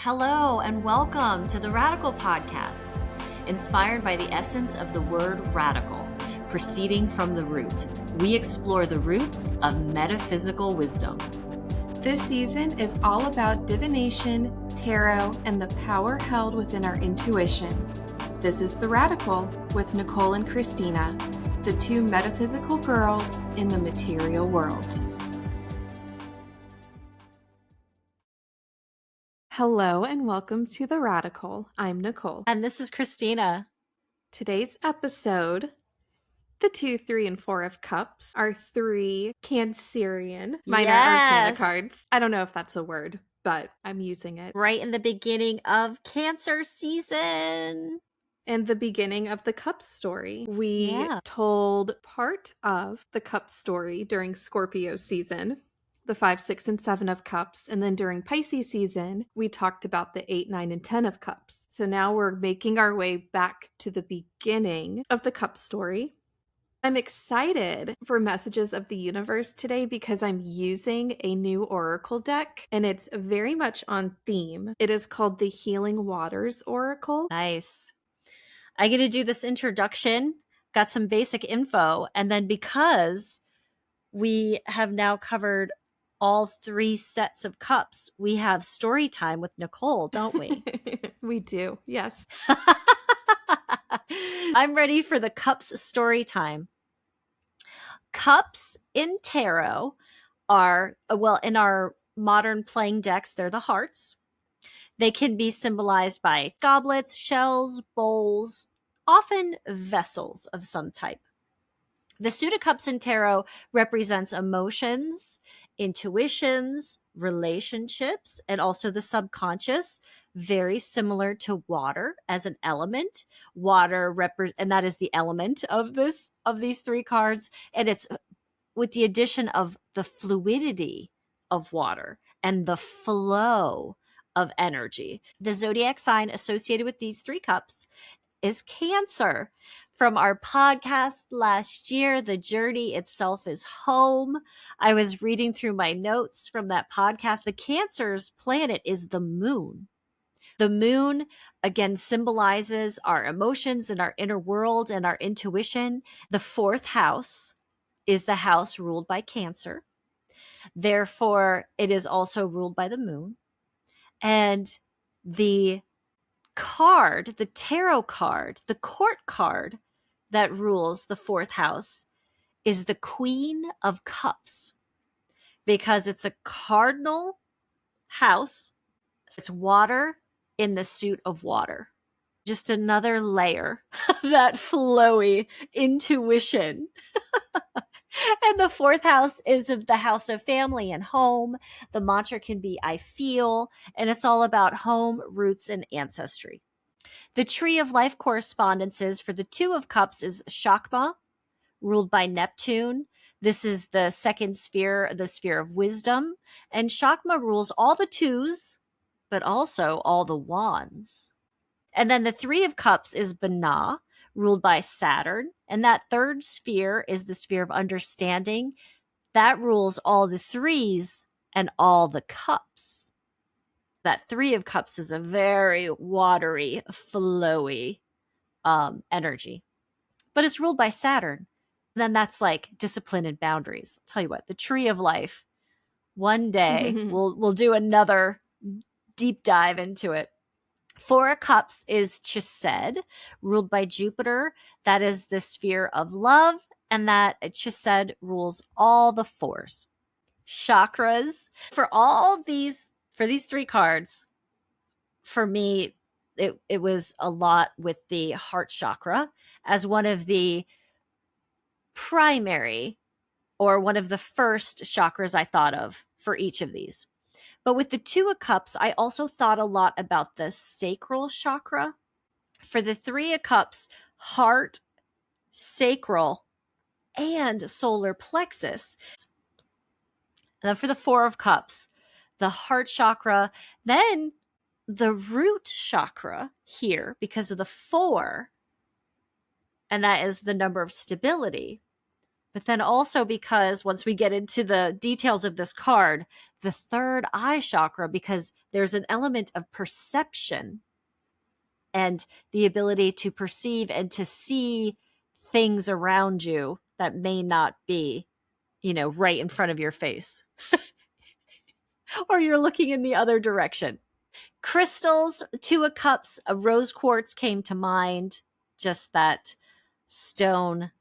Hello and welcome to the Radical Podcast, inspired by the essence of the word radical, proceeding from the root. We explore the roots of metaphysical wisdom. This season is all about divination, tarot, and the power held within our intuition. This is The Radical with Nicole and Christina, the two metaphysical girls in the material world. Hello and welcome to The Radical. I'm Nicole. And this is Christina. Today's episode, the 2, 3, and 4 of Cups are 3 Cancerian minor arcana cards. I don't know if that's a word, but I'm using it. Right in the beginning of Cancer season. And the beginning of the Cups story. We told part of the Cups story during Scorpio season, the 5, 6, and 7 of Cups. And then during Pisces season, we talked about the 8, 9, and 10 of Cups. So now we're making our way back to the beginning of the Cups story. I'm excited for messages of the universe today because I'm using a new oracle deck and it's very much on theme. It is called the Healing Waters Oracle. Nice. I get to do this introduction, got some basic info, and then because we have now covered all 3 sets of cups, we have story time with Nicole, don't we? We do, yes. I'm ready for the cups story time. Cups in tarot are, well, in our modern playing decks, they're the hearts. They can be symbolized by goblets, shells, bowls, often vessels of some type. The suit of cups in tarot represents emotions, intuitions, relationships, and also the subconscious, very similar to water as an element. Water and that is the element of these 3 cards, and it's with the addition of the fluidity of water and the flow of energy. The zodiac sign associated with these 3 cups is Cancer. From our podcast last year, The Journey Itself is Home. I was reading through my notes from that podcast. The Cancer's planet is the moon. The moon, again, symbolizes our emotions and our inner world and our intuition. The 4th house is the house ruled by Cancer. Therefore, it is also ruled by the moon. And the card, the tarot card, the court card that rules the 4th house is the Queen of Cups, because it's a cardinal house. It's water in the suit of water. Just another layer of that flowy intuition. And the 4th house is of the house of family and home. The mantra can be I feel, and it's all about home, roots, and ancestry. The tree of life correspondences for the 2 of cups is Chakma, ruled by Neptune. This is the 2nd sphere, the sphere of wisdom. And Chakma rules all the 2s, but also all the wands. And then the 3 of cups is Bana, ruled by Saturn. And that 3rd sphere is the sphere of understanding. That rules all the 3s and all the cups. That 3 of cups is a very watery, flowy energy. But it's ruled by Saturn. Then that's like discipline and boundaries. I'll tell you what, the tree of life, one day we'll do another deep dive into it. 4 of cups is Chesed, ruled by Jupiter. That is the sphere of love, and that Chesed rules all the 4s. Chakras. For these 3 cards, for me, it was a lot with the heart chakra as one of the primary or one of the first chakras I thought of for each of these. But with the 2 of cups, I also thought a lot about the sacral chakra. For the 3 of cups, heart, sacral, and solar plexus. And then for the 4 of cups, the heart chakra, then the root chakra here because of the 4, and that is the number of stability. But then also because once we get into the details of this card, the third eye chakra, because there's an element of perception and the ability to perceive and to see things around you that may not be, right in front of your face. Or you're looking in the other direction. Crystals, Two of Cups, a rose quartz came to mind. Just that stone.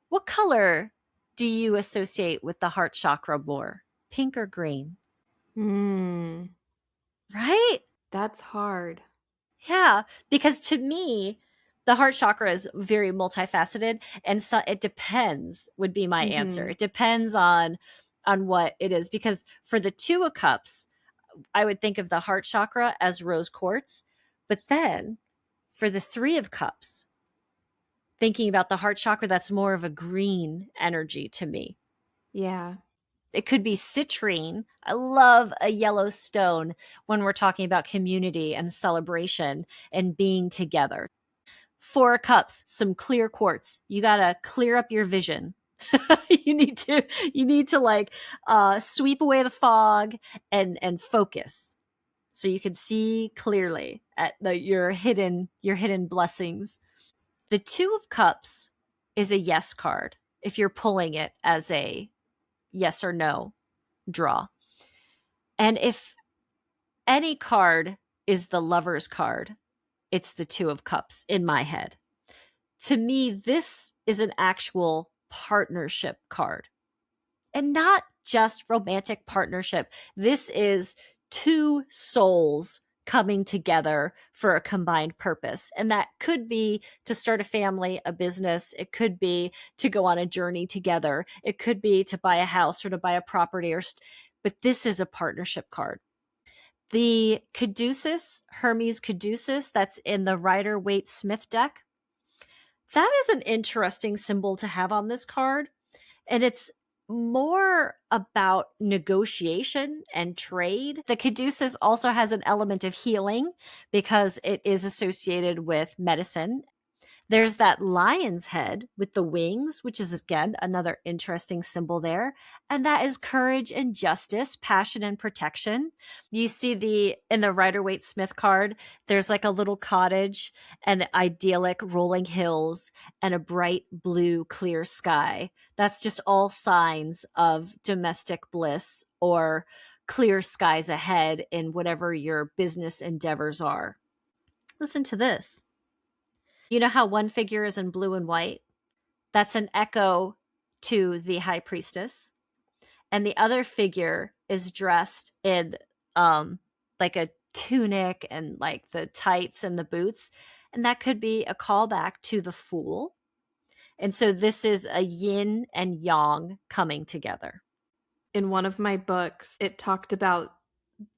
What color do you associate with the heart chakra more? Pink or green? Right? That's hard. Yeah, because to me, the heart chakra is very multifaceted, and so it depends would be my answer. It depends on what it is, because for the Two of Cups, I would think of the heart chakra as rose quartz, but then for the Three of Cups, thinking about the heart chakra, that's more of a green energy to me. Yeah. It could be citrine. I love a yellow stone when we're talking about community and celebration and being together. Four of Cups, some clear quartz. You got to clear up your vision. you need to like sweep away the fog and focus so you can see clearly at your hidden blessings. The Two of Cups is a yes card if you're pulling it as a yes or no draw. And if any card is the Lover's card, it's the Two of Cups in my head. To me, this is an actual partnership card. And not just romantic partnership. This is two souls coming together for a combined purpose. And that could be to start a family, a business. It could be to go on a journey together. It could be to buy a house or to buy a property. But this is a partnership card. The Caduceus, Hermes Caduceus, that's in the Rider-Waite-Smith deck, that is an interesting symbol to have on this card. And it's more about negotiation and trade. The Caduceus also has an element of healing because it is associated with medicine. There's that lion's head with the wings, which is, again, another interesting symbol there. And that is courage and justice, passion and protection. You see in the Rider-Waite-Smith card, there's like a little cottage and idyllic rolling hills and a bright blue clear sky. That's just all signs of domestic bliss or clear skies ahead in whatever your business endeavors are. Listen to this. You know how one figure is in blue and white? That's an echo to the high priestess. And the other figure is dressed in like a tunic and like the tights and the boots. And that could be a callback to the Fool. And so this is a yin and yang coming together. In one of my books, it talked about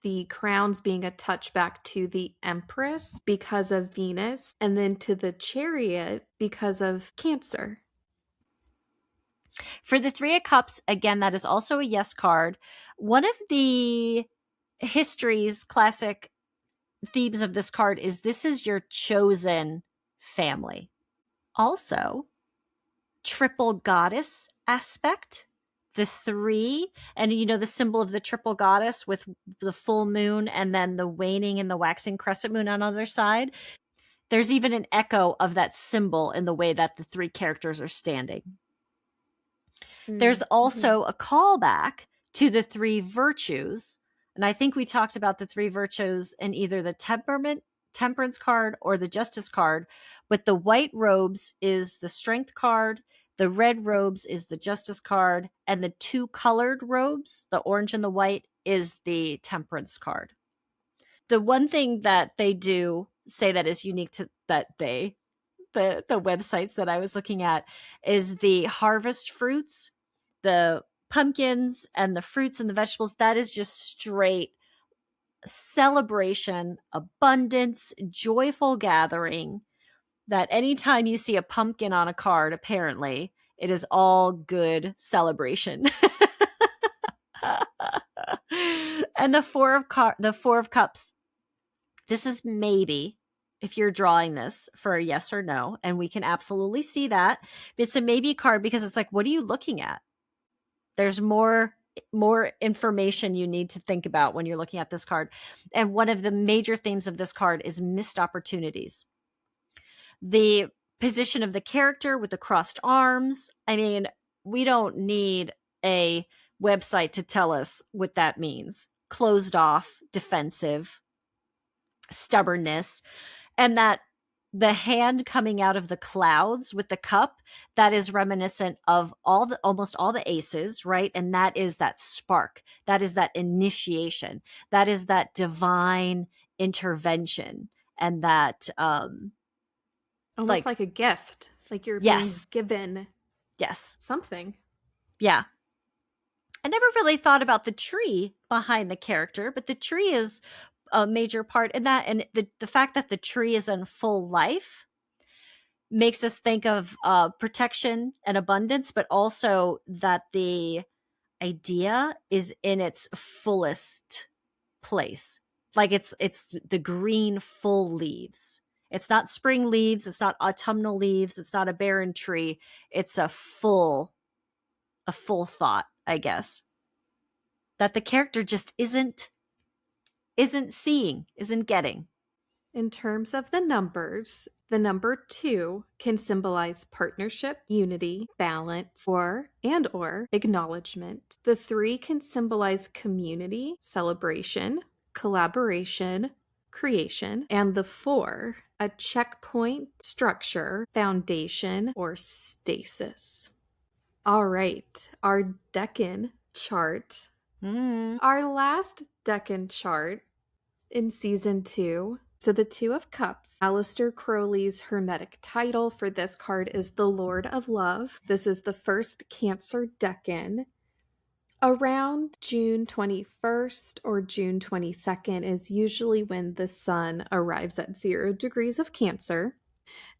the crowns being a touchback to the Empress because of Venus, and then to the Chariot because of Cancer. For the Three of Cups, again, that is also a yes card. One of the history's classic themes of this card is this is your chosen family. Also, triple goddess aspect. The three, and the symbol of the triple goddess with the full moon and then the waning and the waxing crescent moon on the other side. There's even an echo of that symbol in the way that the three characters are standing. There's also a callback to the three virtues. And I think we talked about the three virtues in either the temperance card or the justice card. But the white robes is the strength card. The red robes is the justice card, and the two colored robes, the orange and the white, is the temperance card. The one thing that they do say that is unique to the websites that I was looking at is the harvest fruits, the pumpkins and the fruits and the vegetables. That is just straight celebration, abundance, joyful gathering. That anytime you see a pumpkin on a card, apparently, it is all good celebration. And the Four of Cups. This is maybe if you're drawing this for a yes or no, and we can absolutely see that. It's a maybe card because it's like, what are you looking at? There's more information you need to think about when you're looking at this card. And one of the major themes of this card is missed opportunities. The position of the character with the crossed arms. I mean, we don't need a website to tell us what that means. Closed off, defensive, stubbornness, and that the hand coming out of the clouds with the cup, that is reminiscent of almost all the aces, right? And that is that spark, that is that initiation, that is that divine intervention, and that almost like a gift, like you're being given something. Yeah. I never really thought about the tree behind the character, but the tree is a major part in that. And the fact that the tree is in full life makes us think of protection and abundance, but also that the idea is in its fullest place. Like it's the green full leaves. It's not spring leaves. It's not autumnal leaves. It's not a barren tree. It's a full thought, I guess, that the character just isn't seeing, isn't getting. In terms of the numbers, the number 2 can symbolize partnership, unity, balance, or acknowledgement. The 3 can symbolize community, celebration, collaboration, creation, and the 4, a checkpoint, structure, foundation, or stasis. All right, our decan chart. Our last decan chart in season 2. So the 2 of Cups, Aleister Crowley's hermetic title for this card is the Lord of Love. This is the first Cancer decan. Around June 21st or June 22nd is usually when the sun arrives at 0 degrees of Cancer.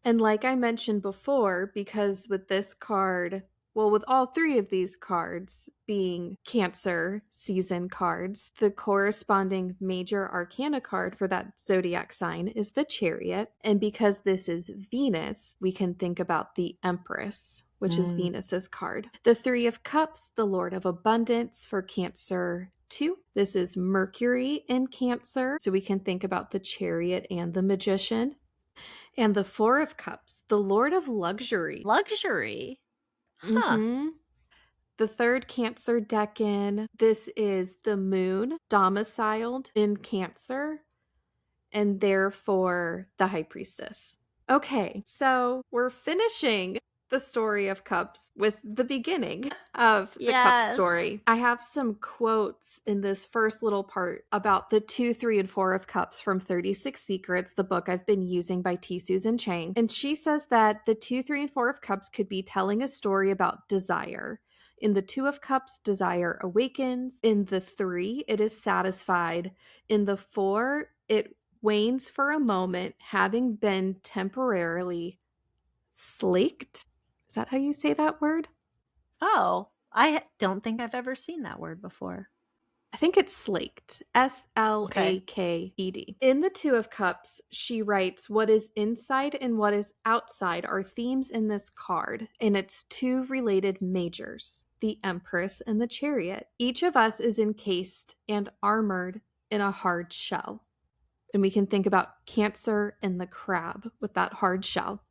And like I mentioned before, because with this card, well, with all 3 of these cards being Cancer season cards, the corresponding major arcana card for that zodiac sign is the Chariot. And because this is Venus, we can think about the Empress, which is Venus's card. The 3 of Cups, the Lord of Abundance for Cancer 2. This is Mercury in Cancer, so we can think about the Chariot and the Magician. And the 4 of Cups, the Lord of Luxury. Luxury? Huh. The 3rd Cancer decan, this is the Moon domiciled in Cancer, and therefore the High Priestess. Okay, so we're finishing the story of Cups with the beginning of the Cup story. I have some quotes in this first little part about the 2, 3, and 4 of Cups from 36 Secrets, the book I've been using by T. Susan Chang. And she says that the 2, 3, and 4 of Cups could be telling a story about desire. In the 2 of Cups, desire awakens. In the 3, it is satisfied. In the 4, it wanes for a moment, having been temporarily slaked. Is that how you say that word? Oh, I don't think I've ever seen that word before. I think it's slaked. Slaked. In the 2 of Cups, she writes, what is inside and what is outside are themes in this card, and it's 2 related majors, the Empress and the Chariot. Each of us is encased and armored in a hard shell. And we can think about Cancer and the crab with that hard shell.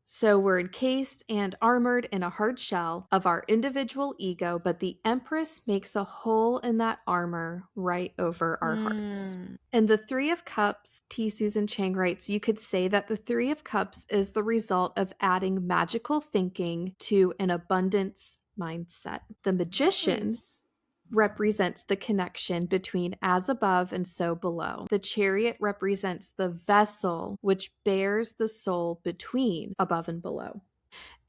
So we're encased and armored in a hard shell of our individual ego, but the Empress makes a hole in that armor right over our hearts. And the 3 of Cups, T. Susan Chang writes, you could say that the 3 of Cups is the result of adding magical thinking to an abundance mindset. The Magician represents the connection between as above and so below. The Chariot represents the vessel which bears the soul between above and below.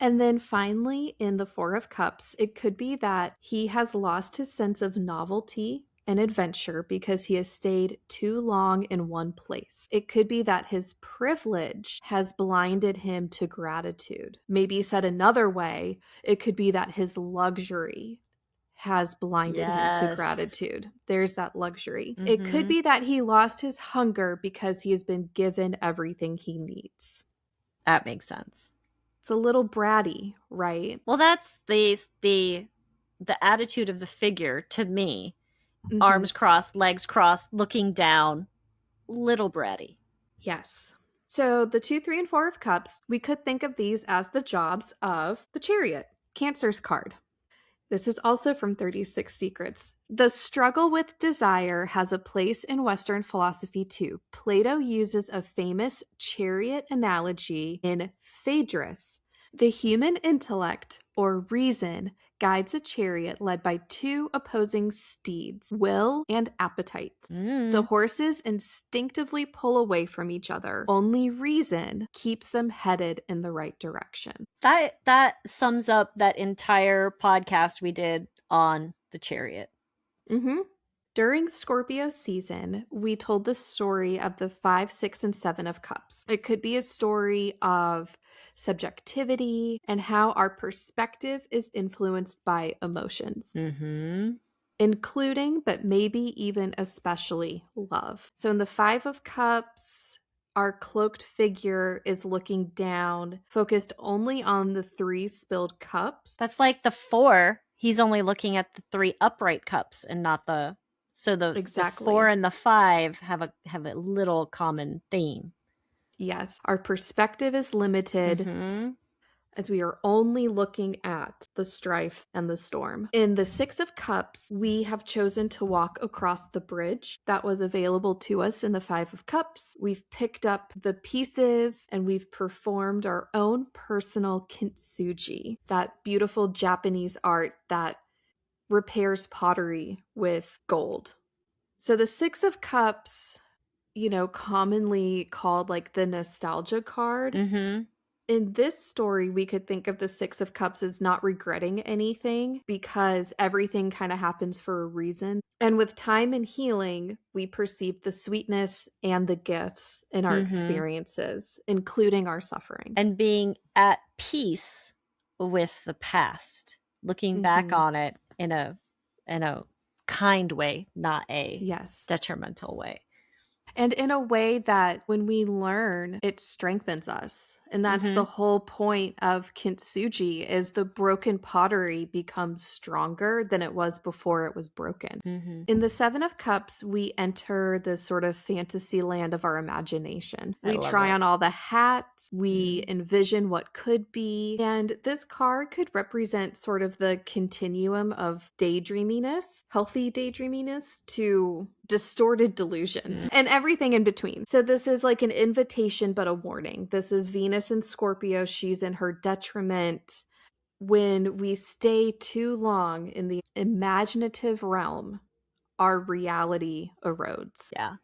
And then finally, in the 4 of Cups, it could be that he has lost his sense of novelty and adventure because he has stayed too long in one place. It could be that his privilege has blinded him to gratitude. Maybe said another way, it could be that his luxury has blinded him to Yes. gratitude. There's that luxury. Mm-hmm. It could be that he lost his hunger because he has been given everything he needs. That makes sense. It's a little bratty, right? Well, that's the attitude of the figure to me. Mm-hmm. Arms crossed, legs crossed, looking down, little bratty. Yes. So the 2, 3, and 4 of Cups, we could think of these as the jobs of the Chariot, Cancer's card. This is also from 36 Secrets. The struggle with desire has a place in Western philosophy too. Plato uses a famous chariot analogy in Phaedrus. The human intellect, or reason, guides a chariot led by 2 opposing steeds, will and appetite. The horses instinctively pull away from each other. Only reason keeps them headed in the right direction. That sums up that entire podcast we did on the Chariot. Mm-hmm. During Scorpio season, we told the story of the 5, 6, and 7 of Cups. It could be a story of subjectivity and how our perspective is influenced by emotions. Mm-hmm. Including, but maybe even especially, love. So in the 5 of Cups, our cloaked figure is looking down, focused only on the 3 spilled cups. That's like the 4. He's only looking at the 3 upright cups and not the... So Exactly. the 4 and the 5 have a little common theme. Yes. Our perspective is limited as we are only looking at the strife and the storm. In the 6 of Cups, we have chosen to walk across the bridge that was available to us in the 5 of Cups. We've picked up the pieces and we've performed our own personal kintsugi, that beautiful Japanese art that repairs pottery with gold. So the 6 of Cups, commonly called like the nostalgia card. In this story, we could think of the 6 of Cups as not regretting anything because everything kind of happens for a reason. And with time and healing, we perceive the sweetness and the gifts in our experiences, including our suffering. And being at peace with the past, looking back on it in a kind way, not a detrimental way. And in a way that when we learn, it strengthens us. And that's the whole point of kintsugi, is the broken pottery becomes stronger than it was before it was broken. In the 7 of Cups, we enter the sort of fantasy land of our imagination. We try on all the hats. We envision what could be. And this card could represent sort of the continuum of daydreaminess, healthy daydreaminess, to distorted delusions and everything in between. So this is like an invitation, but a warning. This is Venus in Scorpio. She's in her detriment. When we stay too long in the imaginative realm, our reality erodes. Yeah.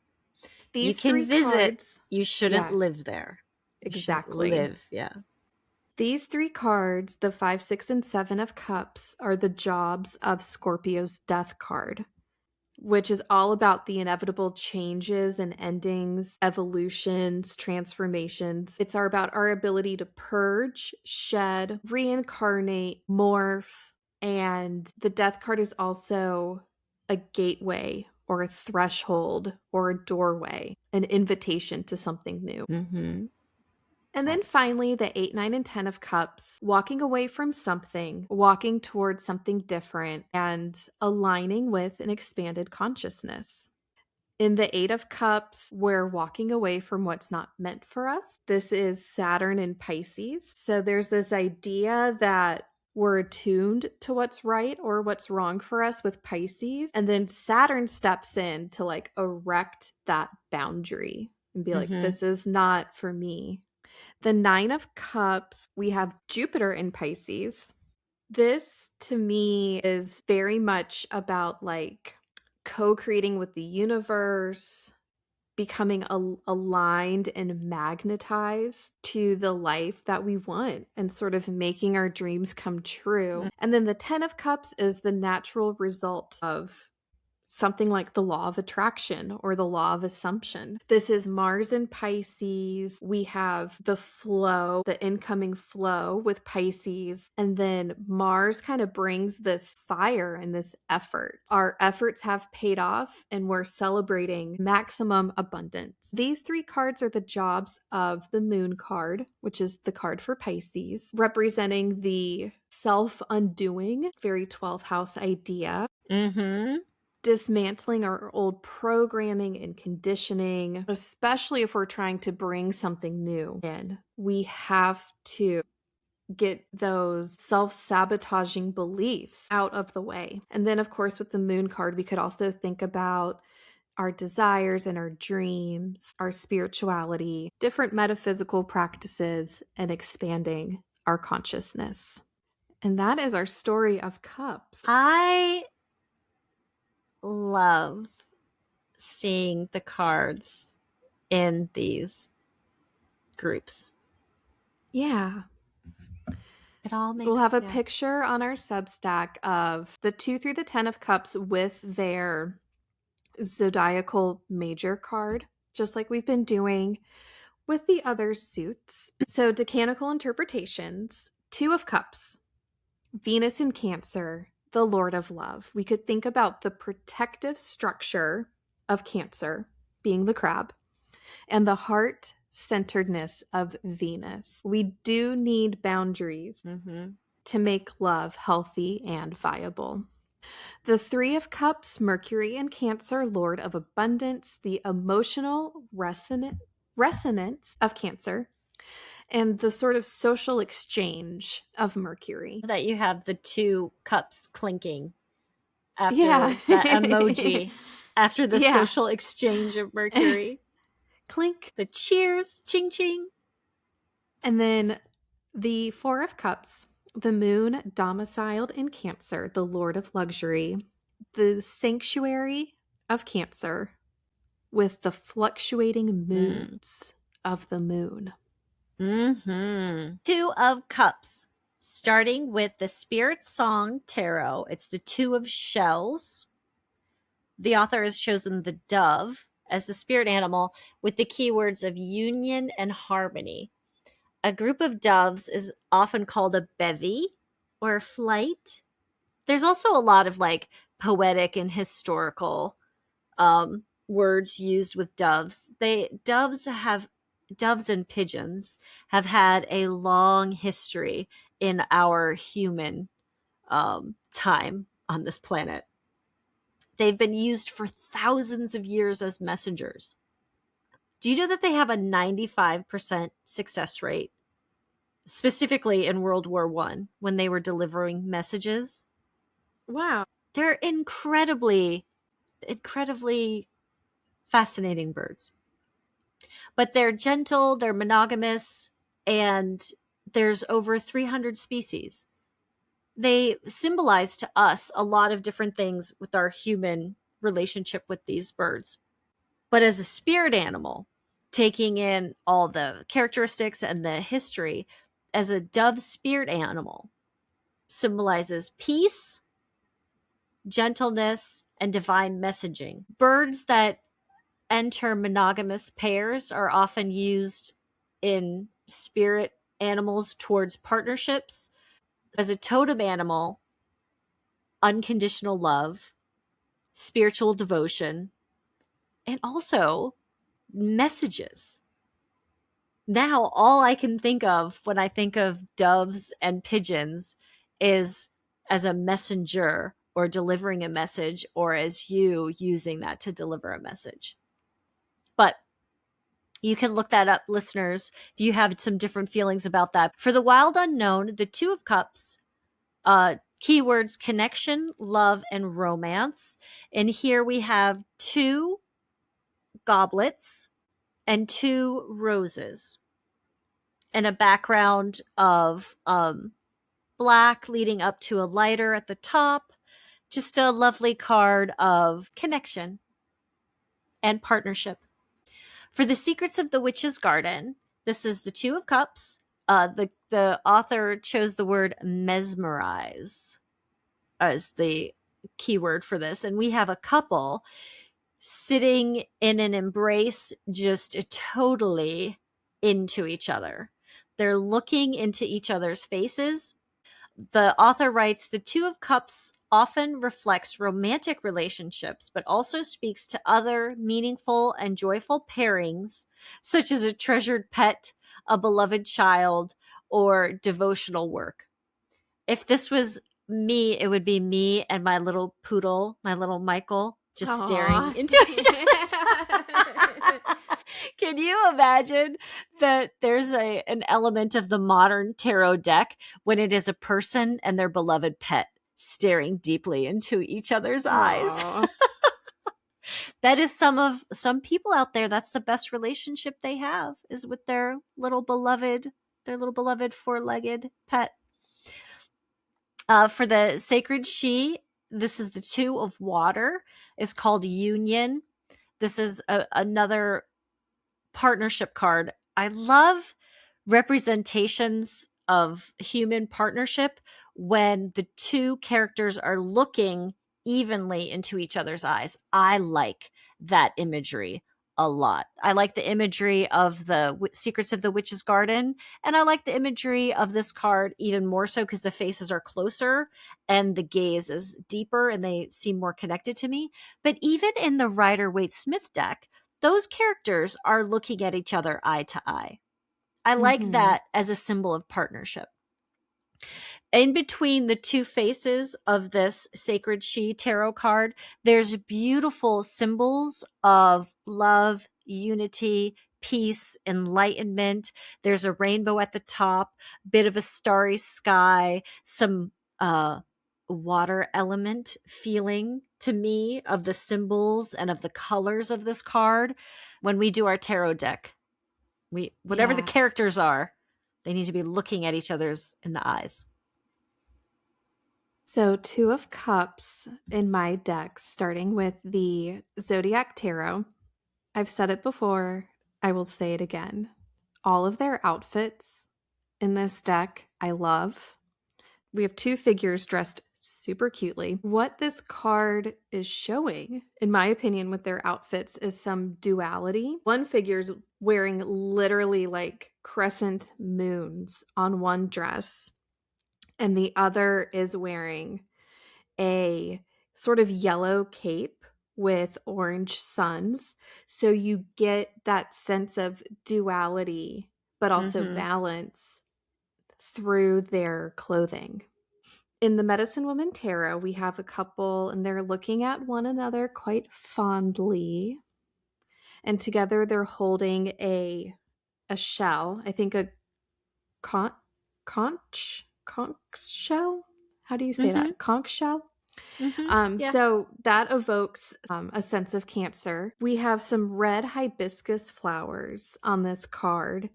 These you can 3 visit, cards, you shouldn't live there. Exactly. Live, yeah. These 3 cards, the 5, 6, and 7 of Cups, are the jobs of Scorpio's death card, which is all about the inevitable changes and endings, evolutions, transformations. It's about our ability to purge, shed, reincarnate, morph. And the death card is also a gateway or a threshold or a doorway, an invitation to something new. And then finally, the 8, 9, and 10 of Cups, walking away from something, walking towards something different, and aligning with an expanded consciousness. In the 8 of Cups, we're walking away from what's not meant for us. This is Saturn in Pisces. So there's this idea that we're attuned to what's right or what's wrong for us with Pisces. And then Saturn steps in to like erect that boundary and be like, this is not for me. The 9 of Cups, we have Jupiter in Pisces. This, to me, is very much about like co-creating with the universe, becoming aligned and magnetized to the life that we want and sort of making our dreams come true. And then the 10 of Cups is the natural result of something like the law of attraction or the law of assumption. This is Mars in Pisces. We have the flow, the incoming flow with Pisces. And then Mars kind of brings this fire and this effort. Our efforts have paid off and we're celebrating maximum abundance. These three cards are the jobs of the Moon card, which is the card for Pisces, representing the self-undoing, very 12th house idea. Mm-hmm. Dismantling our old programming and conditioning, especially if we're trying to bring something new in. We have to get those self-sabotaging beliefs out of the way. And then, of course, with the Moon card, we could also think about our desires and our dreams, our spirituality, different metaphysical practices, and expanding our consciousness. And that is our story of cups. I love seeing the cards in these groups. Yeah. It all makes We'll have a picture on our Substack of the 2 through the 10 of cups with their zodiacal major card, just like we've been doing with the other suits. So, decanical interpretations, 2 of cups, Venus in Cancer, the Lord of Love. We could think about the protective structure of Cancer being the crab and the heart centeredness of Venus. We do need boundaries to make love healthy and viable. The 3 of Cups, Mercury in Cancer, Lord of Abundance, the emotional resonance of Cancer, and the sort of social exchange of Mercury. That you have the 2 cups clinking after that emoji, after the social exchange of Mercury. Clink. The cheers, ching ching. And then the 4 of Cups, the Moon domiciled in Cancer, the Lord of Luxury, the sanctuary of Cancer with the fluctuating moods of the Moon. 2 of Cups, starting with the Spirit Song Tarot. It's the 2 of Shells. The author has chosen the dove as the spirit animal with the keywords of union and harmony. A group of doves is often called a bevy or a flight. There's also a lot of like poetic and historical words used with doves. Doves and pigeons have had a long history in our human time on this planet. They've been used for thousands of years as messengers. Do you know that they have a 95% success rate, specifically in World War I, when they were delivering messages? Wow. They're incredibly, incredibly fascinating birds. But they're gentle, they're monogamous, and there's over 300 species. They symbolize to us a lot of different things with our human relationship with these birds. But as a spirit animal, taking in all the characteristics and the history, as a dove spirit animal, symbolizes peace, gentleness, and divine messaging. Birds that enter monogamous pairs are often used in spirit animals towards partnerships. As a totem animal, unconditional love, spiritual devotion, and also messages. Now, all I can think of when I think of doves and pigeons is as a messenger or delivering a message, or as you using that to deliver a message. But you can look that up, listeners, if you have some different feelings about that. For the wild unknown, the 2 of Cups, keywords connection, love, and romance. And here we have 2 goblets and 2 roses and a background of black leading up to a lighter at the top. Just a lovely card of connection and partnership. For the Secrets of the Witch's Garden, this is the 2 of Cups. The author chose the word mesmerize as the keyword for this. And we have a couple sitting in an embrace, just totally into each other. They're looking into each other's faces. The author writes, the Two of Cups often reflects romantic relationships, but also speaks to other meaningful and joyful pairings, such as a treasured pet, a beloved child, or devotional work. If this was me, it would be me and my little poodle, my little Michael, just staring into each other. Can you imagine that there's an element of the modern tarot deck when it is a person and their beloved pet staring deeply into each other's eyes? That is some people out there, that's the best relationship they have, is with their little beloved four-legged pet. For the Sacred She, this is the Two of Water. It's called Union. This is another partnership card. I love representations of human partnership when the two characters are looking evenly into each other's eyes. I like that imagery a lot. I like the imagery of the Secrets of the Witch's Garden, and I like the imagery of this card even more so because the faces are closer and the gaze is deeper and they seem more connected to me. But even in the Rider-Waite-Smith deck, those characters are looking at each other eye to eye. I like that as a symbol of partnership. In between the two faces of this Sacred She tarot card, there's beautiful symbols of love, unity, peace, enlightenment. There's a rainbow at the top, bit of a starry sky, some water element feeling to me of the symbols and of the colors of this card. When we do our tarot deck, whatever the characters are, they need to be looking at each other's in the eyes. So, Two of Cups in my deck, starting with the Zodiac Tarot. I've said it before, I will say it again. All of their outfits in this deck, I love. We have two figures dressed super cutely. What this card is showing, in my opinion, with their outfits is some duality. One figure's wearing literally like crescent moons on one dress, and the other is wearing a sort of yellow cape with orange suns. So you get that sense of duality, but also balance through their clothing. In the Medicine Woman Tarot, we have a couple and they're looking at one another quite fondly. And together they're holding a shell. I think a conch shell? How do you say that? Conch shell? So that evokes a sense of Cancer. We have some red hibiscus flowers on this card,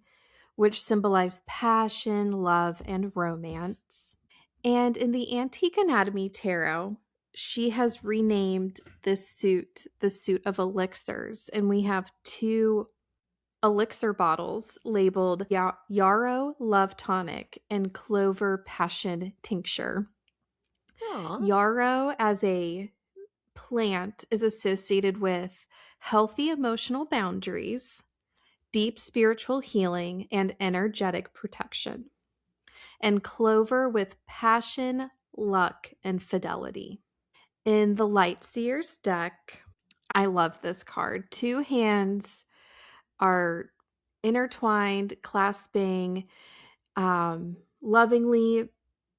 which symbolize passion, love, and romance. And in the Antique Anatomy Tarot, she has renamed this suit the Suit of Elixirs. And we have two elixir bottles labeled Yarrow Love Tonic and Clover Passion Tincture. Aww. Yarrow as a plant is associated with healthy emotional boundaries, deep spiritual healing, and energetic protection. And clover with passion, luck, and fidelity. In the Lightseers deck, I love this card. Two hands are intertwined, clasping, lovingly,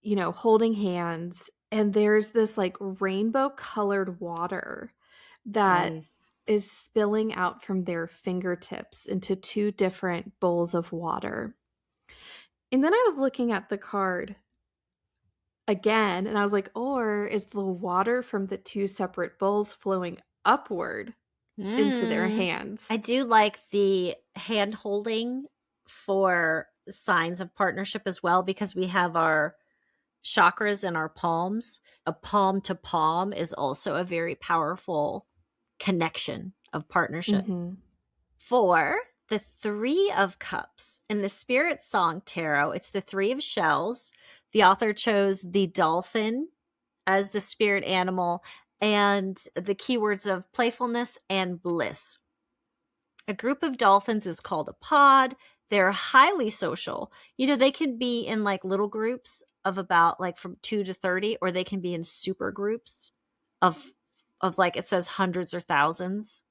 holding hands. And there's this like rainbow colored water that is spilling out from their fingertips into two different bowls of water. And then I was looking at the card again and I was like, or is the water from the two separate bowls flowing upward into their hands? I do like the hand holding for signs of partnership as well, because we have our chakras in our palms. A palm to palm is also a very powerful connection of partnership. For the Three of Cups in the Spirit Song Tarot, it's the Three of Shells. The author chose the dolphin as the spirit animal, and the keywords of playfulness and bliss. A group of dolphins is called a pod. They're highly social. They can be in like little groups of about like from 2 to 30, or they can be in super groups of like, it says hundreds or thousands.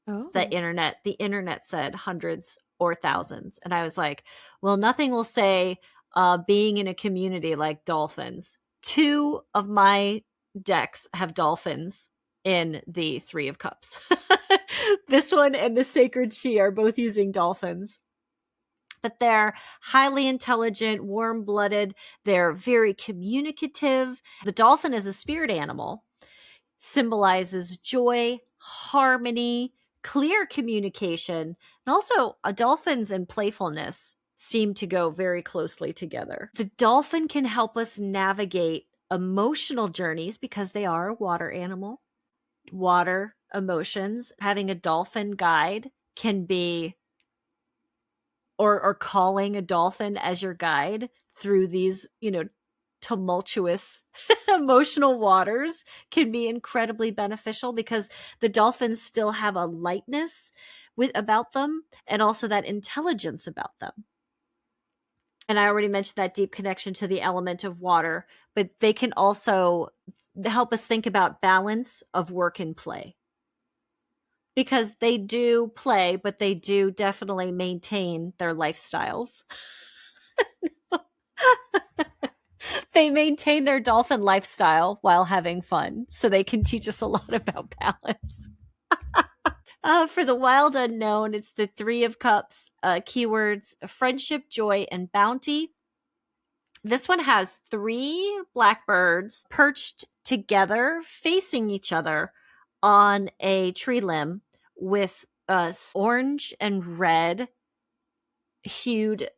Oh. The internet said hundreds or thousands. And I was like, well, nothing will say being in a community like dolphins. 2 of my decks have dolphins in the 3 of Cups. This one and the Sacred She are both using dolphins. But they're highly intelligent, warm-blooded. They're very communicative. The dolphin is a spirit animal, symbolizes joy, harmony, clear communication, and also dolphins and playfulness seem to go very closely together. The dolphin can help us navigate emotional journeys because they are a water animal. Water emotions. Having a dolphin guide can be, or calling a dolphin as your guide through these, tumultuous emotional waters can be incredibly beneficial, because the dolphins still have a lightness about them, and also that intelligence about them. And I already mentioned that deep connection to the element of water, but they can also help us think about balance of work and play, because they do play, but they do definitely maintain their lifestyles. They maintain their dolphin lifestyle while having fun, so they can teach us a lot about balance. For the wild unknown, it's the 3 of Cups. Keywords: friendship, joy, and bounty. This one has 3 blackbirds perched together, facing each other on a tree limb, with orange and red hued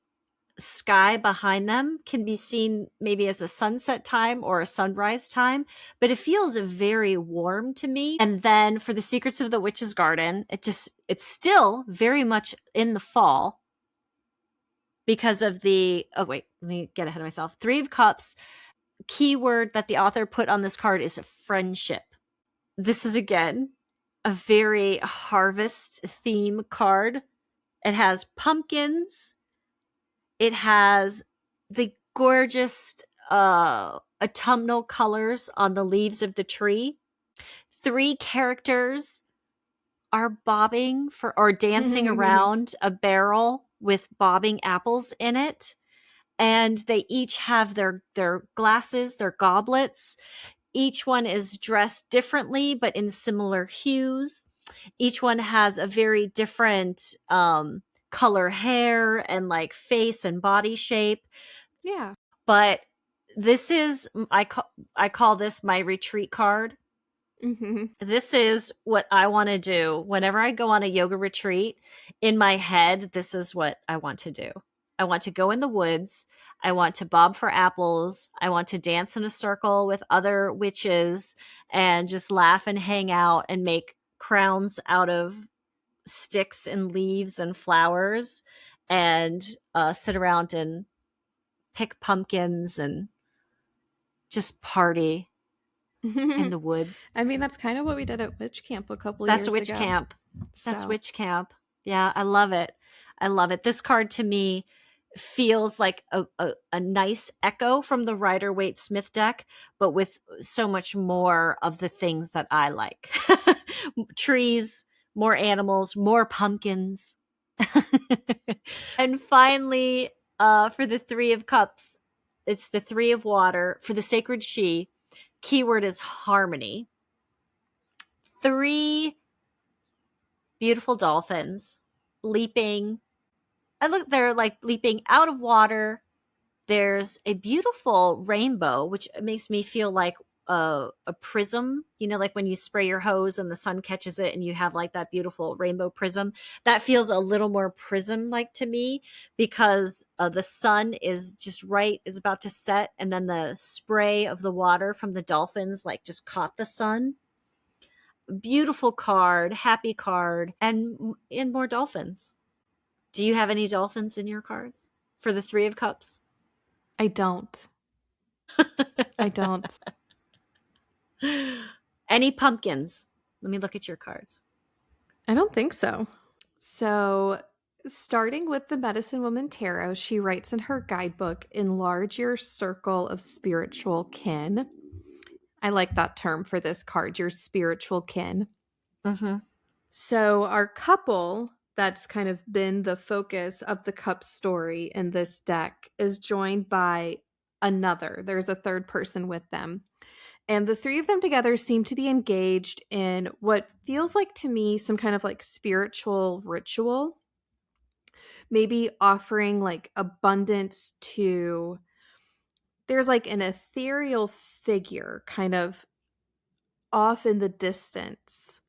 sky behind them. Can be seen maybe as a sunset time or a sunrise time, but it feels very warm to me. And then for the Secrets of the Witch's Garden, it's still very much in the fall, because of the, oh wait, let me get ahead of myself. 3 of Cups, keyword that the author put on this card is friendship. This is again a very harvest theme card. It has pumpkins. It has the gorgeous autumnal colors on the leaves of the tree. 3 characters are bobbing or dancing around a barrel with bobbing apples in it. And they each have their glasses, their goblets. Each one is dressed differently, but in similar hues. Each one has a very different color hair and like face and body shape. Yeah. But this is, I call this my retreat card. Mm-hmm. This is what I want to do whenever I go on a yoga retreat. In my head, this is what I want to do. I want to go in the woods. I want to bob for apples. I want to dance in a circle with other witches and just laugh and hang out and make crowns out of sticks and leaves and flowers, and sit around and pick pumpkins and just party in the woods. I mean, that's kind of what we did at Witch Camp a couple That's years witch ago. camp. That's So. witch camp. Yeah, I love it. I love it. This card to me feels like a nice echo from the Rider-Waite-Smith deck, but with so much more of the things that I like. Trees, more animals, more pumpkins. And finally, for the 3 of Cups, it's the 3 of Water. For the Sacred She, keyword is harmony. 3 beautiful dolphins leaping. They're like leaping out of water. There's a beautiful rainbow, which makes me feel like a prism, like when you spray your hose and the sun catches it and you have like that beautiful rainbow prism. That feels a little more prism like to me, because the sun is about to set, and then the spray of the water from the dolphins like just caught the sun. Beautiful card, happy card, and more dolphins. Do you have any dolphins in your cards for the 3 of Cups? I don't. I don't. Any pumpkins? Let me look at your cards. I don't think so. So, starting with the Medicine Woman Tarot, she writes in her guidebook, enlarge your circle of spiritual kin. I like that term for this card, your spiritual kin. Mm-hmm. So, our couple that's kind of been the focus of the cup story in this deck is joined by another. There's a third person with them. And the three of them together seem to be engaged in what feels like to me some kind of like spiritual ritual, maybe offering like abundance to, there's like an ethereal figure kind of off in the distance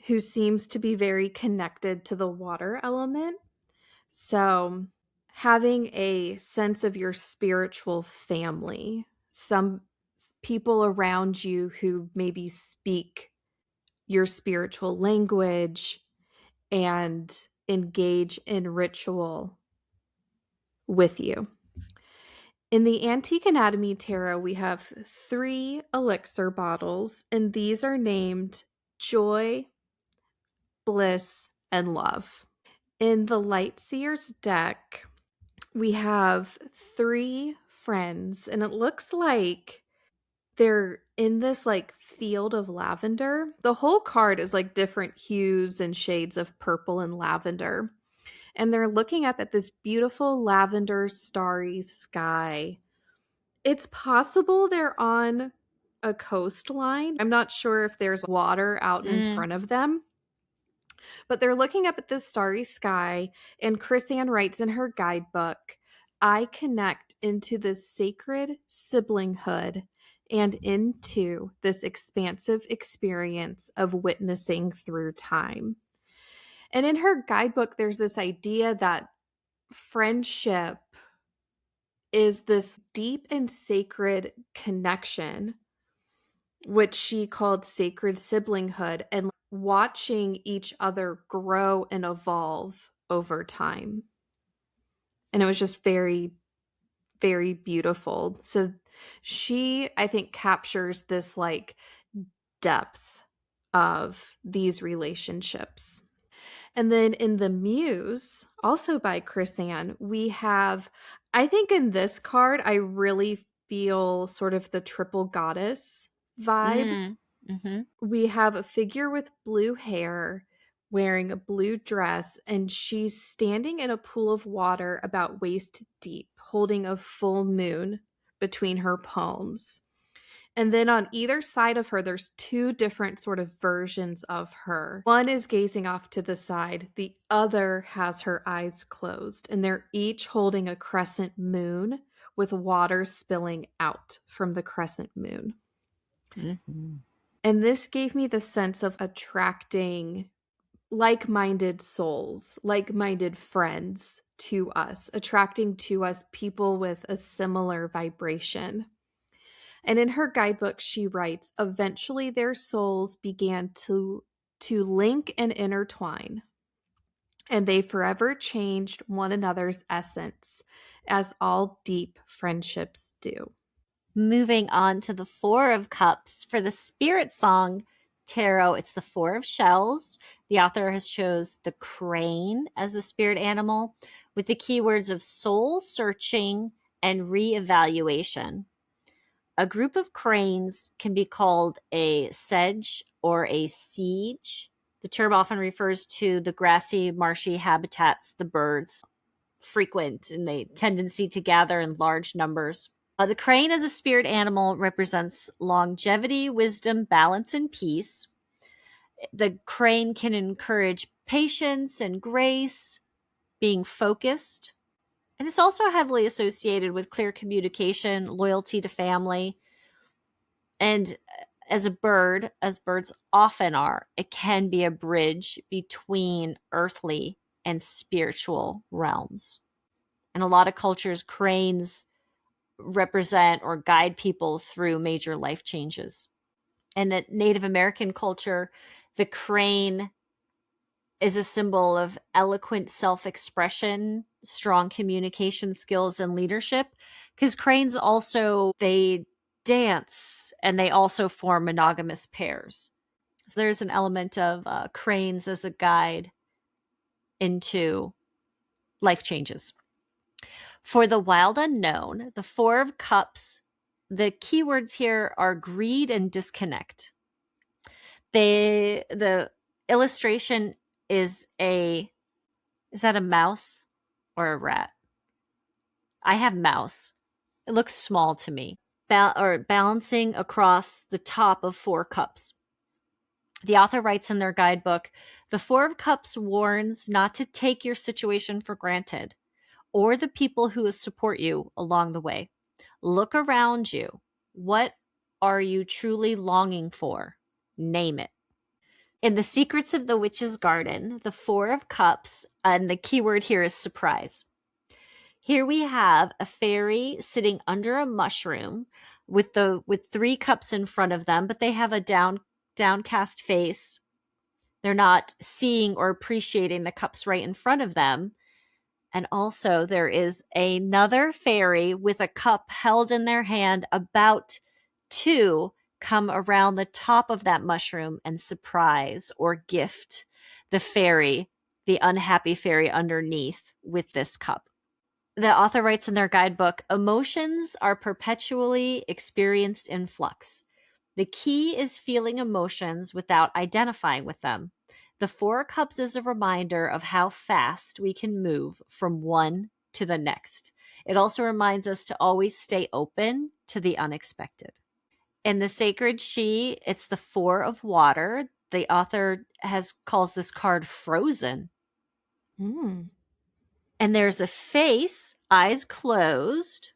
who seems to be very connected to the water element. So, having a sense of your spiritual family, some people around you who maybe speak your spiritual language and engage in ritual with you. In the Antique Anatomy Tarot, we have 3 elixir bottles, and these are named Joy, Bliss, and Love. In the Lightseer's deck, we have 3 friends, and it looks like they're in this like field of lavender. The whole card is like different hues and shades of purple and lavender. And they're looking up at this beautiful lavender starry sky. It's possible they're on a coastline. I'm not sure if there's water out in front of them. But they're looking up at this starry sky, and Chrisanne writes in her guidebook, I connect into this sacred siblinghood and into this expansive experience of witnessing through time. And in her guidebook, there's this idea that friendship is this deep and sacred connection, which she called sacred siblinghood, and watching each other grow and evolve over time. And it was just very, very beautiful. So she, I think, captures this like depth of these relationships. And then in The Muse, also by Chrisanne, we have, I think in this card, I really feel sort of the triple goddess vibe. Mm-hmm. We have a figure with blue hair wearing a blue dress, and she's standing in a pool of water about waist deep, holding a full moon between her palms. And then on either side of her, there's 2 different sort of versions of her. One is gazing off to the side. The other has her eyes closed. And they're each holding a crescent moon with water spilling out from the crescent moon. Mm-hmm. And this gave me the sense of attracting like-minded souls, like-minded friends to us, attracting to us people with a similar vibration. And in her guidebook, she writes, eventually their souls began to link and intertwine, and they forever changed one another's essence, as all deep friendships do. Moving on to the 4 of Cups. For the Spirit Song Tarot, it's the 4 of Shells. The author has chose the crane as the spirit animal with the keywords of soul searching and reevaluation. A group of cranes can be called a sedge or a siege. The term often refers to the grassy, marshy habitats the birds frequent and they tendency to gather in large numbers. The crane as a spirit animal represents longevity, wisdom, balance, and peace. The crane can encourage patience and grace, being focused. And it's also heavily associated with clear communication, loyalty to family. And as a bird, as birds often are, it can be a bridge between earthly and spiritual realms. In a lot of cultures, cranes represent or guide people through major life changes. And in Native American culture, the crane is a symbol of eloquent self-expression, strong communication skills, and leadership. Because cranes also, they dance, and they also form monogamous pairs. So there's an element of cranes as a guide into life changes. For the wild unknown, the Four of Cups, the keywords here are greed and disconnect. The illustration is that a mouse or a rat? I have mouse. It looks small to me. Balancing across the top of four cups. The author writes in their guidebook, the Four of Cups warns not to take your situation for granted or the people who support you along the way. Look around you. What are you truly longing for? Name it. In The Secrets of the Witch's Garden, the Four of Cups, and the keyword here is surprise. Here we have a fairy sitting under a mushroom with three cups in front of them, but they have a downcast face. They're not seeing or appreciating the cups right in front of them. And also there is another fairy with a cup held in their hand about to come around the top of that mushroom and surprise or gift the unhappy fairy underneath with this cup. The author writes in their guidebook, emotions are perpetually experienced in flux. The key is feeling emotions without identifying with them. The Four of Cups is a reminder of how fast we can move from one to the next. It also reminds us to always stay open to the unexpected. In the Sacred She, it's the Four of Water. The author calls this card frozen. Mm. And there's a face, eyes closed.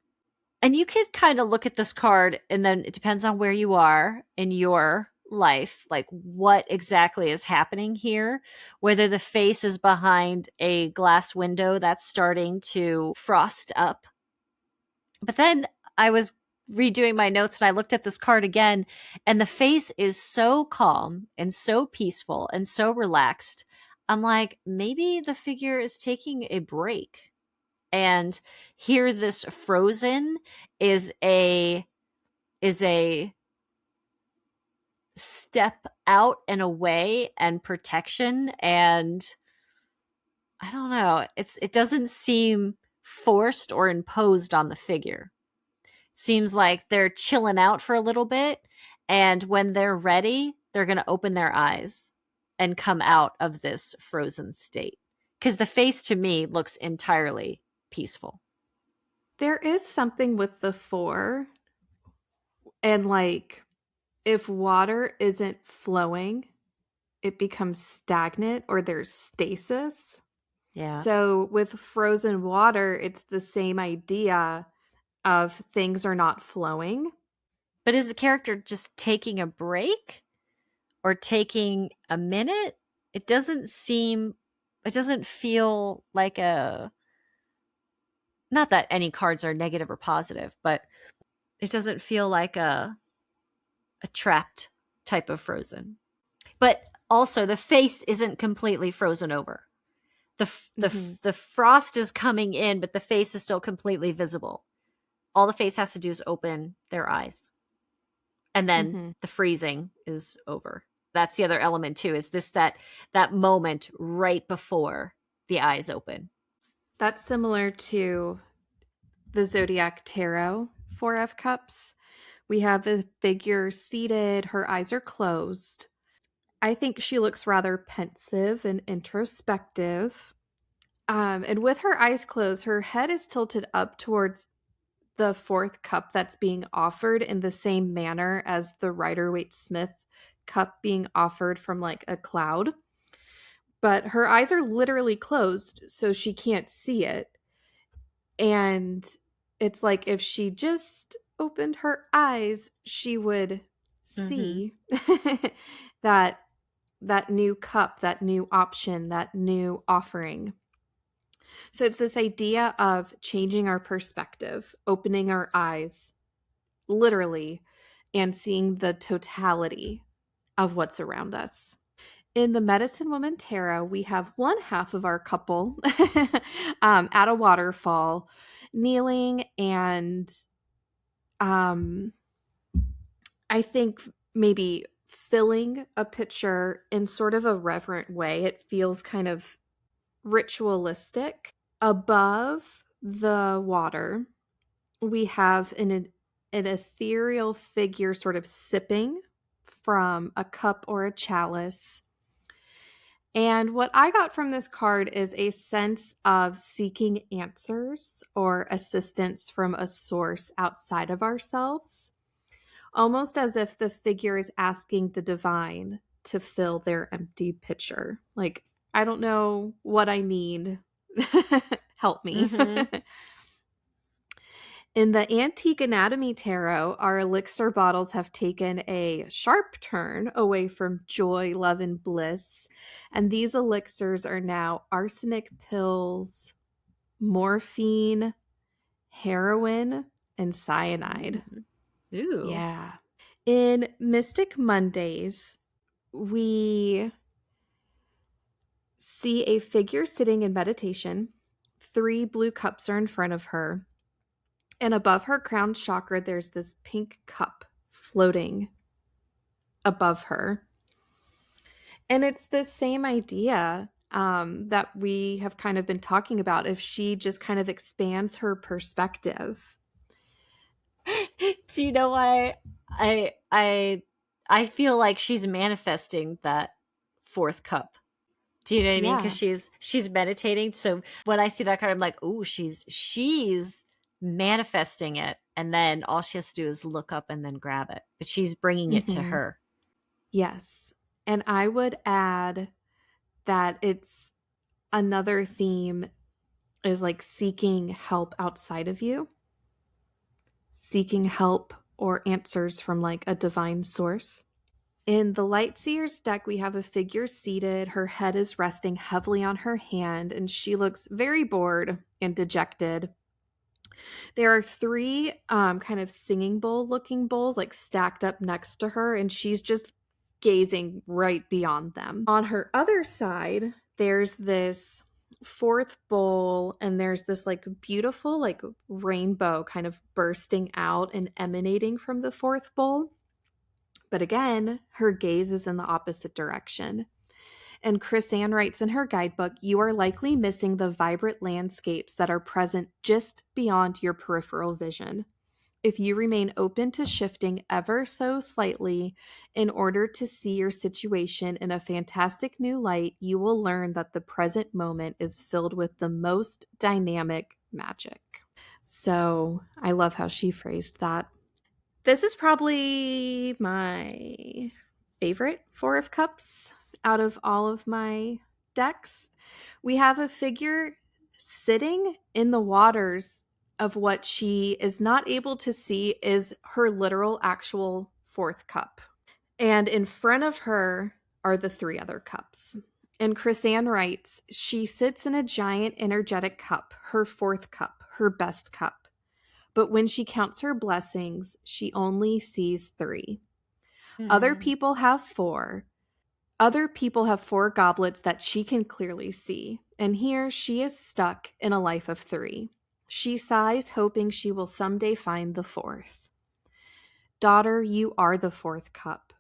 And you could kind of look at this card, and then it depends on where you are in your life, like what exactly is happening here, whether the face is behind a glass window that's starting to frost up. But then I was redoing my notes and I looked at this card again, and the face is so calm and so peaceful and so relaxed. I'm like, maybe the figure is taking a break. And here this frozen is a step out and away and protection, and I don't know, it doesn't seem forced or imposed on the figure. It seems like they're chilling out for a little bit, and when they're ready, they're going to open their eyes and come out of this frozen state, because the face to me looks entirely peaceful. There is something with the four, and like if water isn't flowing, it becomes stagnant or there's stasis. Yeah. So with frozen water, it's the same idea of things are not flowing. But is the character just taking a break or taking a minute? It doesn't feel like not that any cards are negative or positive, but it doesn't feel like a trapped type of frozen. But also the face isn't completely frozen over. The frost is coming in, but the face is still completely visible. All the face has to do is open their eyes. And then the freezing is over. That's the other element too, is that moment right before the eyes open. That's similar to the Zodiac Tarot, Four of Cups. We have a figure seated, her eyes are closed. I think she looks rather pensive and introspective. And with her eyes closed, her head is tilted up towards the fourth cup that's being offered in the same manner as the Rider-Waite-Smith cup being offered from like a cloud. But her eyes are literally closed, so she can't see it. And it's like if she just opened her eyes, she would see that new cup, that new option, that new offering. So it's this idea of changing our perspective, opening our eyes, literally, and seeing the totality of what's around us. In the Medicine Woman Tarot, we have one half of our couple at a waterfall, kneeling and I think maybe filling a pitcher in sort of a reverent way. It feels kind of ritualistic. Above the water, we have an ethereal figure sort of sipping from a cup or a chalice. And what I got from this card is a sense of seeking answers or assistance from a source outside of ourselves, almost as if the figure is asking the divine to fill their empty pitcher. Like, I don't know what I need. Help me. Mm-hmm. In the Antique Anatomy Tarot, our elixir bottles have taken a sharp turn away from joy, love, and bliss. And these elixirs are now arsenic pills, morphine, heroin, and cyanide. Ooh. Yeah. In Mystic Mondays, we see a figure sitting in meditation. 3 blue cups are in front of her. And above her crown chakra, there's this pink cup floating above her. And it's the same idea that we have kind of been talking about. If she just kind of expands her perspective. Do you know why I feel like she's manifesting that 4th cup? Do you know what I mean? Because she's meditating. So when I see that card, I'm like, oh, she's manifesting it, and then all she has to do is look up and then grab it. But she's bringing it to her. Yes. And I would add that it's another theme is like seeking help outside of you, seeking help or answers from like a divine source. In the Lightseer's deck, we have a figure seated. Her head is resting heavily on her hand, and she looks very bored and dejected. There are 3 kind of singing bowl looking bowls like stacked up next to her, and she's just gazing right beyond them. On her other side, there's this 4th bowl, and there's this like beautiful like rainbow kind of bursting out and emanating from the 4th bowl. But again, her gaze is in the opposite direction. And Chris Ann writes in her guidebook, you are likely missing the vibrant landscapes that are present just beyond your peripheral vision. If you remain open to shifting ever so slightly in order to see your situation in a fantastic new light, you will learn that the present moment is filled with the most dynamic magic. So I love how she phrased that. This is probably my favorite 4 of Cups out of all of my decks. We have a figure sitting in the waters of what she is not able to see is her literal actual 4th cup. And in front of her are the 3 other cups. And Chris Ann writes, she sits in a giant energetic cup, her 4th cup, her best cup. But when she counts her blessings, she only sees 3. Other people have 4. Other people have 4 goblets that she can clearly see. And here she is stuck in a life of 3. She sighs, hoping she will someday find the 4th. Daughter, you are the 4th cup.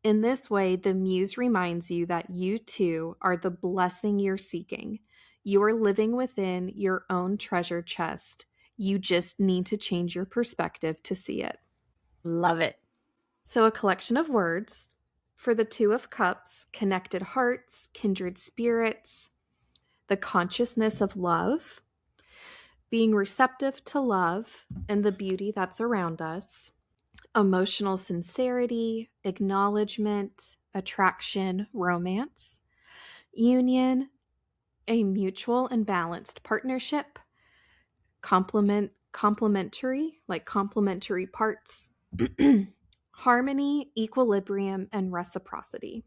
In this way, the muse reminds you that you too are the blessing you're seeking. You are living within your own treasure chest. You just need to change your perspective to see it. Love it. So a collection of words for the 2 of Cups, connected hearts, kindred spirits, the consciousness of love, being receptive to love and the beauty that's around us, emotional sincerity, acknowledgement, attraction, romance, union, a mutual and balanced partnership, complementary, like complementary parts, harmony, equilibrium, and reciprocity.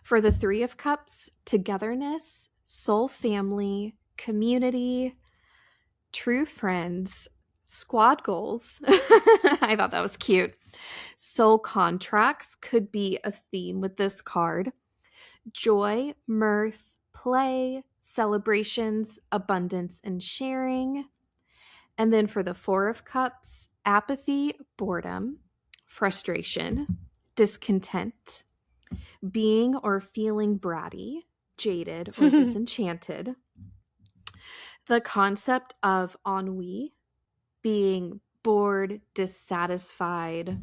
For the 3 of Cups, togetherness, soul family, community, true friends, squad goals. I thought that was cute. Soul contracts could be a theme with this card. Joy, mirth, play, celebrations, abundance, and sharing. And then for the 4 of Cups, apathy, boredom, frustration, discontent, being or feeling bratty, jaded, or disenchanted. The concept of ennui, being bored, dissatisfied,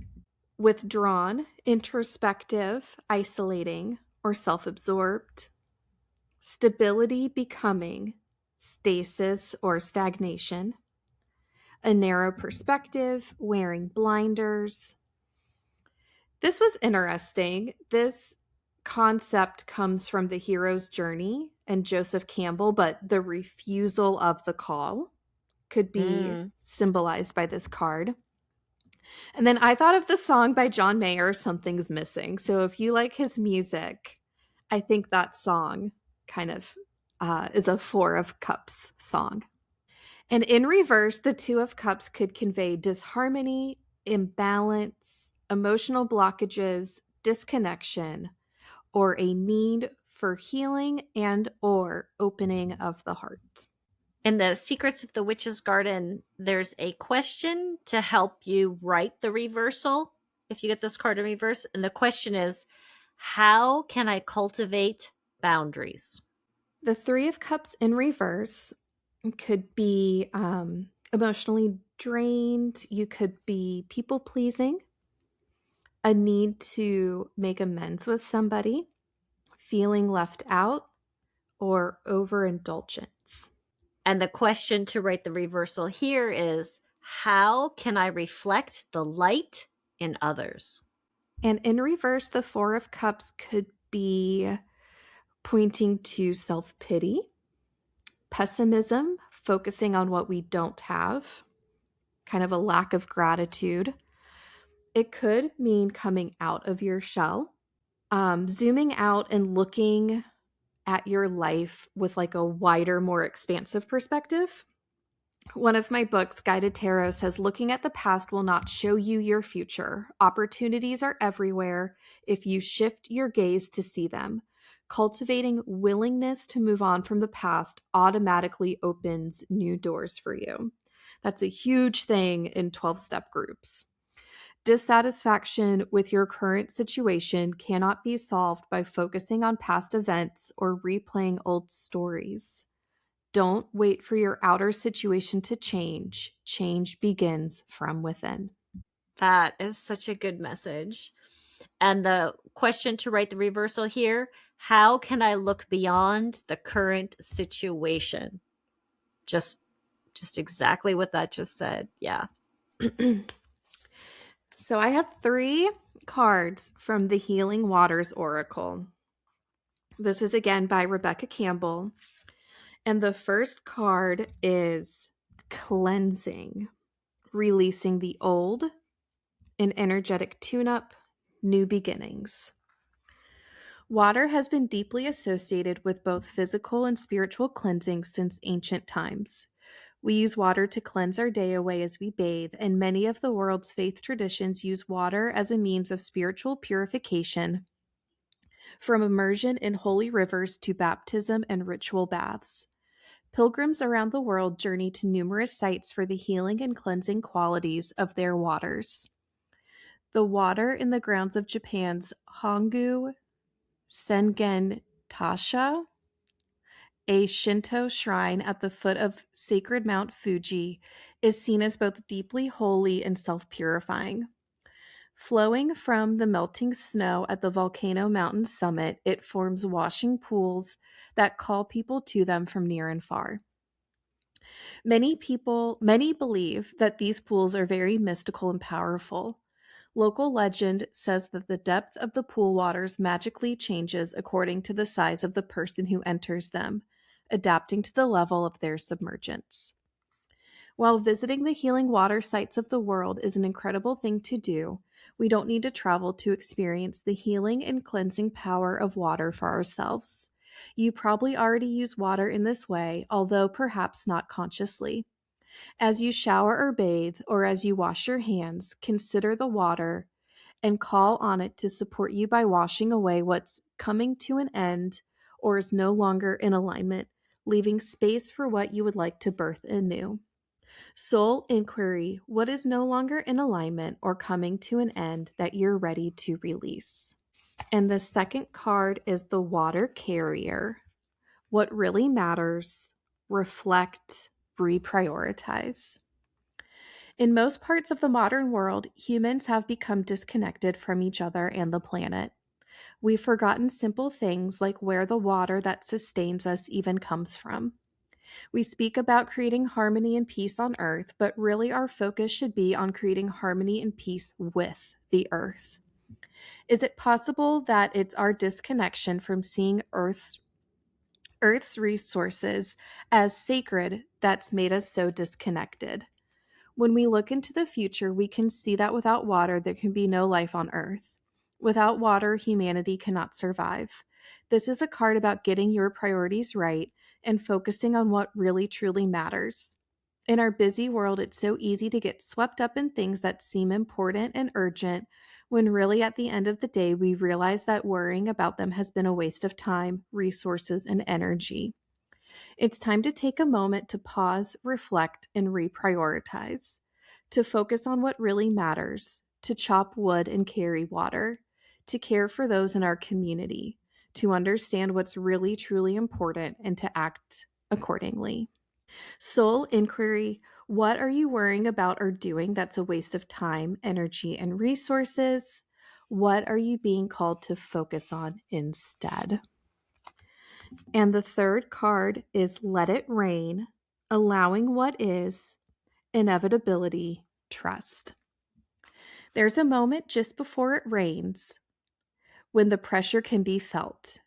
withdrawn, introspective, isolating, or self-absorbed. Stability, becoming stasis or stagnation. A narrow perspective, wearing blinders. This was interesting. This concept comes from the hero's journey and Joseph Campbell, but the refusal of the call could be symbolized by this card. And then I thought of the song by John Mayer, Something's Missing. So if you like his music, I think that song kind of is a Four of Cups song. And in reverse, the Two of Cups could convey disharmony, imbalance, emotional blockages, disconnection, or a need for healing and or opening of the heart. In the Secrets of the Witch's Garden, there's a question to help you write the reversal if you get this card in reverse. And the question is, how can I cultivate boundaries? The Three of Cups in reverse could be emotionally drained. You could be people-pleasing, a need to make amends with somebody, feeling left out, or overindulgence. And the question to write the reversal here is, how can I reflect the light in others? And in reverse, the Four of Cups could be pointing to self-pity, pessimism, focusing on what we don't have, kind of a lack of gratitude. It could mean coming out of your shell, zooming out and looking at your life with like a wider, more expansive perspective. One of my books, Guided Tarot, says looking at the past will not show you your future. Opportunities are everywhere if you shift your gaze to see them. Cultivating willingness to move on from the past automatically opens new doors for you. That's a huge thing in 12-step groups. Dissatisfaction with your current situation cannot be solved by focusing on past events or replaying old stories. Don't wait for your outer situation to change. Change begins from within. That is such a good message. And the question to write the reversal here, how can I look beyond the current situation? Just exactly what that just said. Yeah. So I have 3 cards from the Healing Waters Oracle. This is again by Rebecca Campbell. And the first card is cleansing, releasing the old, an energetic tune-up, new beginnings. Water has been deeply associated with both physical and spiritual cleansing since ancient times. We use water to cleanse our day away as we bathe, and many of the world's faith traditions use water as a means of spiritual purification, from immersion in holy rivers to baptism and ritual baths. Pilgrims around the world journey to numerous sites for the healing and cleansing qualities of their waters. The water in the grounds of Japan's Hongu Sengen Tasha, a Shinto shrine at the foot of sacred Mount Fuji, is seen as both deeply holy and self-purifying. Flowing from the melting snow at the volcano mountain summit, it forms washing pools that call people to them from near and far. Many believe that these pools are very mystical and powerful. Local legend says that the depth of the pool waters magically changes according to the size of the person who enters them, adapting to the level of their submergence. While visiting the healing water sites of the world is an incredible thing to do, we don't need to travel to experience the healing and cleansing power of water for ourselves. You probably already use water in this way, although perhaps not consciously. As you shower or bathe, or as you wash your hands, consider the water and call on it to support you by washing away what's coming to an end or is no longer in alignment, leaving space for what you would like to birth anew. Soul inquiry, what is no longer in alignment or coming to an end that you're ready to release? And the second card is the water carrier. What really matters, reflect, reprioritize. In most parts of the modern world, humans have become disconnected from each other and the planet. We've forgotten simple things like where the water that sustains us even comes from. We speak about creating harmony and peace on Earth, but really our focus should be on creating harmony and peace with the Earth. Is it possible that it's our disconnection from seeing Earth's resources as sacred that's made us so disconnected? When we look into the future, we can see that without water, there can be no life on Earth. Without water, humanity cannot survive. This is a card about getting your priorities right and focusing on what really truly matters. In our busy world, it's so easy to get swept up in things that seem important and urgent, when really at the end of the day, we realize that worrying about them has been a waste of time, resources, and energy. It's time to take a moment to pause, reflect, and reprioritize, to focus on what really matters, to chop wood and carry water, to care for those in our community, to understand what's really truly important, and to act accordingly. Soul inquiry, what are you worrying about or doing that's a waste of time, energy, and resources? What are you being called to focus on instead? And the third card is Let It Rain, allowing what is, inevitability, trust. There's a moment just before it rains when the pressure can be felt.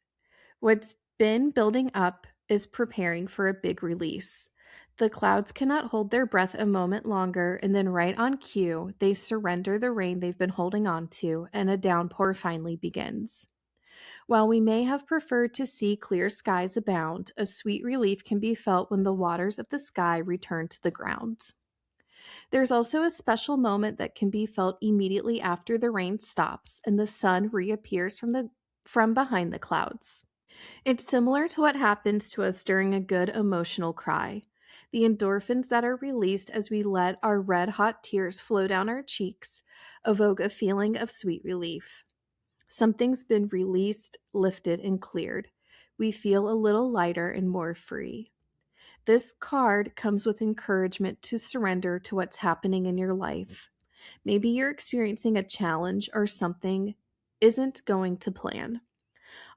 What's been building up is preparing for a big release. The clouds cannot hold their breath a moment longer, and then right on cue, they surrender the rain they've been holding on to, and a downpour finally begins. While we may have preferred to see clear skies abound, a sweet relief can be felt when the waters of the sky return to the ground. There's also a special moment that can be felt immediately after the rain stops and the sun reappears from behind the clouds. It's similar to what happens to us during a good emotional cry. The endorphins that are released as we let our red-hot tears flow down our cheeks evoke a feeling of sweet relief. Something's been released, lifted, and cleared. We feel a little lighter and more free. This card comes with encouragement to surrender to what's happening in your life. Maybe you're experiencing a challenge or something isn't going to plan.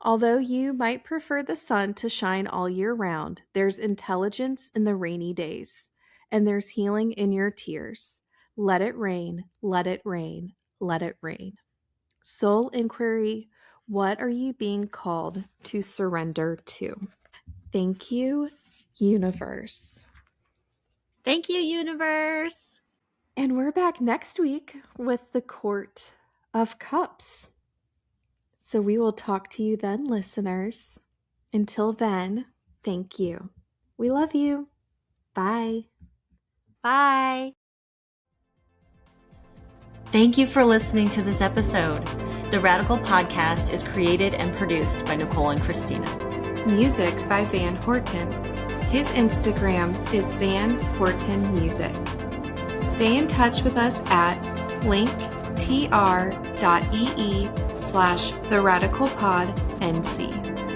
Although you might prefer the sun to shine all year round, there's intelligence in the rainy days, and there's healing in your tears. Let it rain, let it rain, let it rain. Soul inquiry, what are you being called to surrender to? Thank you, universe. Thank you, universe. And we're back next week with the Court of Cups. So we will talk to you then, listeners. Until then, thank you. We love you. Bye. Bye. Thank you for listening to this episode. The Radical Podcast is created and produced by Nicole and Christina. Music by Van Horton. His Instagram is Van Horton Music. Stay in touch with us at linktr.ee/theradicalpodnc.